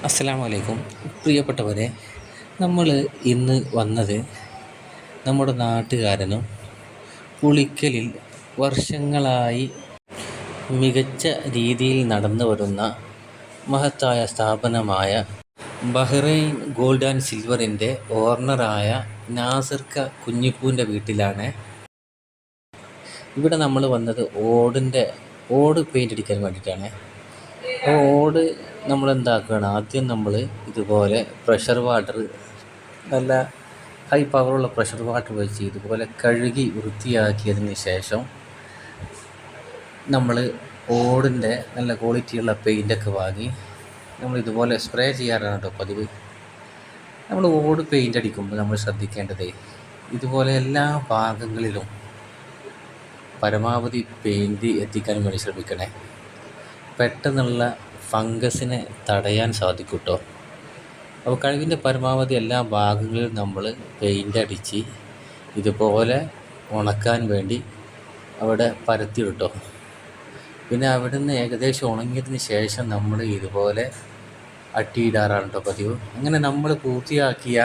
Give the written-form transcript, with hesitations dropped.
അസ്സലാമു അലൈക്കും. പ്രിയപ്പെട്ടവരെ, നമ്മൾ ഇന്ന് വന്നത് നമ്മുടെ നാട്ടുകാരനും പുളിക്കലിൽ വർഷങ്ങളായി മികച്ച രീതിയിൽ നടന്നു വരുന്ന മഹത്തായ സ്ഥാപനമായ ബഹ്റൈൻ ഗോൾഡ് ആൻഡ് സിൽവറിൻ്റെ ഓർണറായ നാസിർക്ക കുഞ്ഞിപ്പൂവിൻ്റെ വീട്ടിലാണ്. ഇവിടെ നമ്മൾ വന്നത് ഓട് പെയിൻ്റ് അടിക്കാൻ വേണ്ടിയിട്ടാണ്. അപ്പോൾ ഓട് നമ്മളെന്താക്കുകയാണ്, ആദ്യം നമ്മൾ ഇതുപോലെ പ്രഷർ വാട്ടർ, നല്ല ഹൈ പവറുള്ള പ്രഷർ വാട്ടർ വെച്ച് ഇതുപോലെ കഴുകി വൃത്തിയാക്കിയതിന് ശേഷം നമ്മൾ ഓടിൻ്റെ നല്ല ക്വാളിറ്റിയുള്ള പെയിൻ്റൊക്കെ വാങ്ങി നമ്മൾ ഇതുപോലെ സ്പ്രേ ചെയ്യാറാണ് കേട്ടോ പതിവ്. നമ്മൾ ഓട് പെയിൻ്റ് അടിക്കുമ്പോൾ നമ്മൾ ശ്രദ്ധിക്കേണ്ടത് ഇതുപോലെ എല്ലാ ഭാഗങ്ങളിലും പരമാവധി പെയിൻറ്റ് എത്തിക്കാൻ വേണ്ടി ശ്രമിക്കണേ. പെട്ടെന്നുള്ള ഫംഗസിനെ തടയാൻ സാധിക്കും കേട്ടോ. അപ്പോൾ കഴിവിൻ്റെ പരമാവധി എല്ലാ ഭാഗങ്ങളിലും നമ്മൾ പെയിൻ്റ് അടിച്ച് ഇതുപോലെ ഉണക്കാൻ വേണ്ടി അവിടെ പരത്തിയിടും കേട്ടോ. പിന്നെ അവിടെ നിന്ന് ഏകദേശം ഉണങ്ങിയതിന് ശേഷം നമ്മൾ ഇതുപോലെ അട്ടിയിടാറാണ് കേട്ടോ പതിവ്. അങ്ങനെ നമ്മൾ പൂർത്തിയാക്കിയ